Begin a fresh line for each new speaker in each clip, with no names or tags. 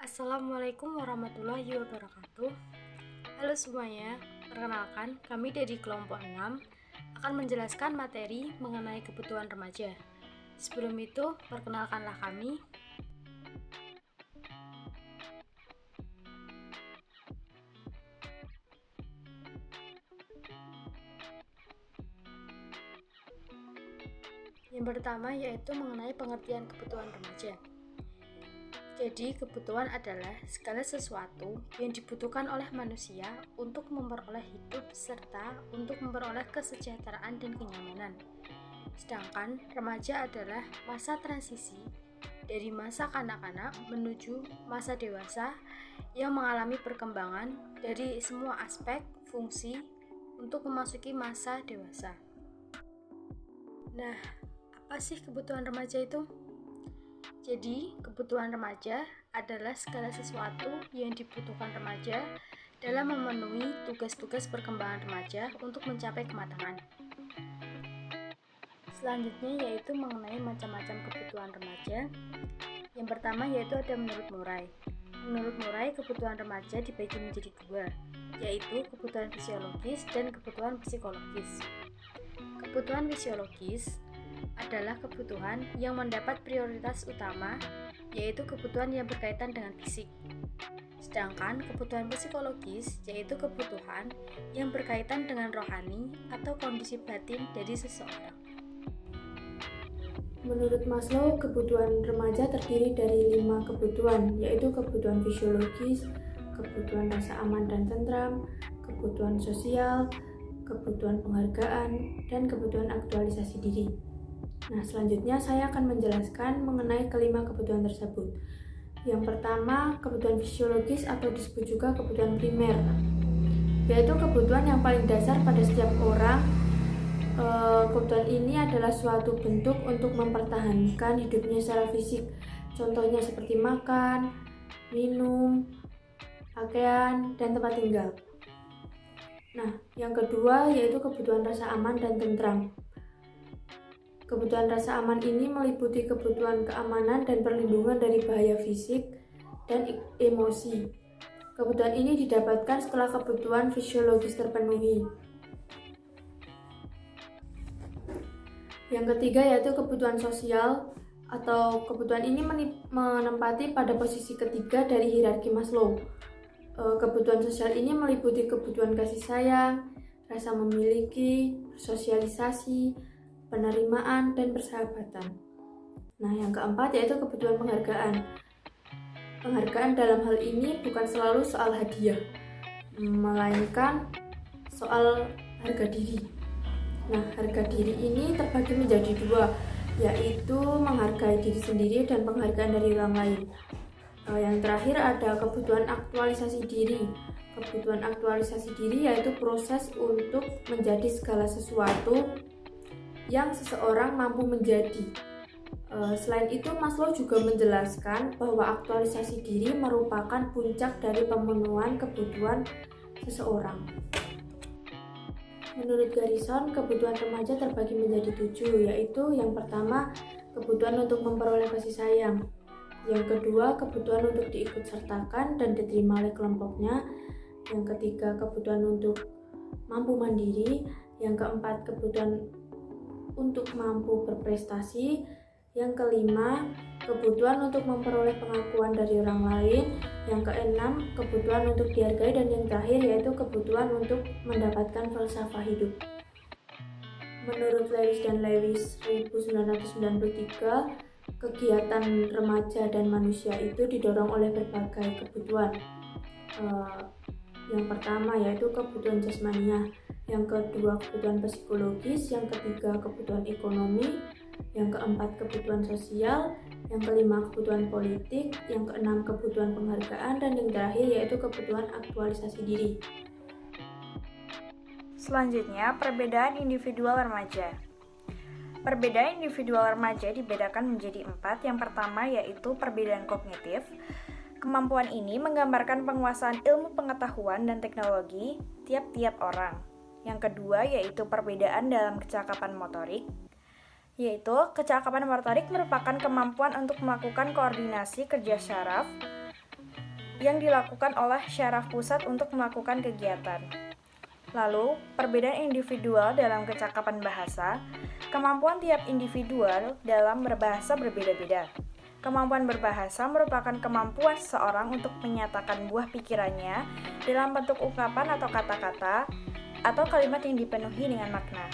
Assalamualaikum warahmatullahi wabarakatuh. Halo semuanya, perkenalkan kami dari kelompok 6 akan menjelaskan materi mengenai kebutuhan remaja. Sebelum itu, perkenalkanlah kami. Yang pertama yaitu mengenai pengertian kebutuhan remaja. Jadi, kebutuhan adalah segala sesuatu yang dibutuhkan oleh manusia untuk memperoleh hidup serta untuk memperoleh kesejahteraan dan kenyamanan. Sedangkan remaja adalah masa transisi dari masa kanak-kanak menuju masa dewasa yang mengalami perkembangan dari semua aspek fungsi untuk memasuki masa dewasa. Nah, apa sih kebutuhan remaja itu? Jadi, kebutuhan remaja adalah segala sesuatu yang dibutuhkan remaja dalam memenuhi tugas-tugas perkembangan remaja untuk mencapai kematangan. Selanjutnya yaitu mengenai macam-macam kebutuhan remaja. Yang pertama yaitu ada menurut Murray. Menurut Murray, kebutuhan remaja dibagi menjadi dua, yaitu kebutuhan fisiologis dan kebutuhan psikologis. Kebutuhan fisiologis adalah kebutuhan yang mendapat prioritas utama, yaitu kebutuhan yang berkaitan dengan fisik. Sedangkan kebutuhan psikologis yaitu kebutuhan yang berkaitan dengan rohani atau kondisi batin dari seseorang.
Menurut Maslow, kebutuhan remaja terdiri dari 5 kebutuhan, yaitu kebutuhan fisiologis, kebutuhan rasa aman dan tentram, kebutuhan sosial, kebutuhan penghargaan, dan kebutuhan aktualisasi diri. Nah, selanjutnya saya akan menjelaskan mengenai kelima kebutuhan tersebut. Yang pertama, kebutuhan fisiologis atau disebut juga kebutuhan primer, yaitu kebutuhan yang paling dasar pada setiap orang. Kebutuhan ini adalah suatu bentuk untuk mempertahankan hidupnya secara fisik. Contohnya seperti makan, minum, pakaian, dan tempat tinggal. Nah, yang kedua yaitu kebutuhan rasa aman dan tentram. Kebutuhan rasa aman ini meliputi kebutuhan keamanan dan perlindungan dari bahaya fisik dan emosi. Kebutuhan ini didapatkan setelah kebutuhan fisiologis terpenuhi. Yang ketiga yaitu kebutuhan sosial, atau kebutuhan ini menempati pada posisi ketiga dari hierarki Maslow. Kebutuhan sosial ini meliputi kebutuhan kasih sayang, rasa memiliki, sosialisasi, penerimaan, dan persahabatan. Nah, yang keempat yaitu kebutuhan penghargaan. Penghargaan dalam hal ini bukan selalu soal hadiah, melainkan soal harga diri. Nah, harga diri ini terbagi menjadi dua, yaitu menghargai diri sendiri dan penghargaan dari orang lain. Yang terakhir ada kebutuhan aktualisasi diri. Kebutuhan aktualisasi diri yaitu proses untuk menjadi segala sesuatu yang seseorang mampu menjadi. Selain itu, Maslow juga menjelaskan bahwa aktualisasi diri merupakan puncak dari pemenuhan kebutuhan seseorang. Menurut Garrison, kebutuhan remaja terbagi menjadi 7, yaitu yang pertama, kebutuhan untuk memperoleh kasih sayang. Yang kedua, kebutuhan untuk diikutsertakan dan diterima oleh kelompoknya. Yang ketiga, kebutuhan untuk mampu mandiri. Yang keempat, kebutuhan untuk mampu berprestasi. Yang kelima, kebutuhan untuk memperoleh pengakuan dari orang lain. Yang keenam, kebutuhan untuk dihargai. Dan yang terakhir yaitu kebutuhan untuk mendapatkan falsafah hidup. Menurut Lewis dan Lewis 1993, kegiatan remaja dan manusia itu didorong oleh berbagai kebutuhan. Yang pertama yaitu kebutuhan jasmania, yang kedua kebutuhan psikologis, yang ketiga kebutuhan ekonomi, yang keempat kebutuhan sosial, yang kelima kebutuhan politik, yang keenam kebutuhan penghargaan, dan yang terakhir yaitu kebutuhan aktualisasi diri.
Selanjutnya, perbedaan individual remaja. Perbedaan individual remaja dibedakan menjadi 4. Yang pertama yaitu perbedaan kognitif. Kemampuan ini menggambarkan penguasaan ilmu pengetahuan dan teknologi tiap-tiap orang. Yang kedua yaitu perbedaan dalam kecakapan motorik, yaitu kecakapan motorik merupakan kemampuan untuk melakukan koordinasi kerja syaraf yang dilakukan oleh syaraf pusat untuk melakukan kegiatan. Lalu, perbedaan individual dalam kecakapan bahasa, kemampuan tiap individual dalam berbahasa berbeda-beda. Kemampuan berbahasa merupakan kemampuan seseorang untuk menyatakan buah pikirannya dalam bentuk ungkapan atau kata-kata atau kalimat yang dipenuhi dengan makna.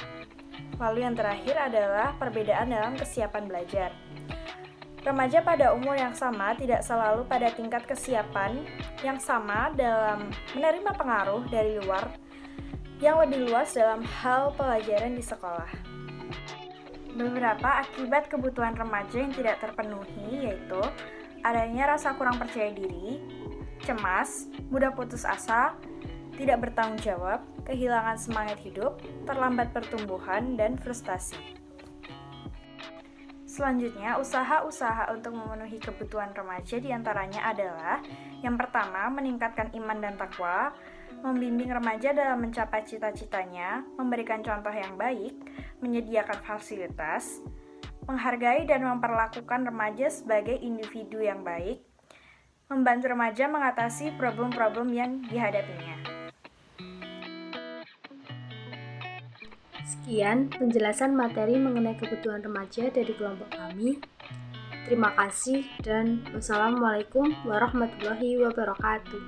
Lalu yang terakhir adalah perbedaan dalam kesiapan belajar. Remaja pada umur yang sama tidak selalu pada tingkat kesiapan yang sama dalam menerima pengaruh dari luar yang lebih luas dalam hal pelajaran di sekolah. Beberapa akibat kebutuhan remaja yang tidak terpenuhi yaitu adanya rasa kurang percaya diri, cemas, mudah putus asa, tidak bertanggung jawab, kehilangan semangat hidup, terlambat pertumbuhan, dan frustasi. Selanjutnya, usaha-usaha untuk memenuhi kebutuhan remaja diantaranya adalah yang pertama, meningkatkan iman dan takwa, membimbing remaja dalam mencapai cita-citanya, memberikan contoh yang baik, menyediakan fasilitas, menghargai dan memperlakukan remaja sebagai individu yang baik, membantu remaja mengatasi problem-problem yang dihadapinya.
Sekian penjelasan materi mengenai kebutuhan remaja dari kelompok kami. Terima kasih dan wassalamualaikum warahmatullahi wabarakatuh.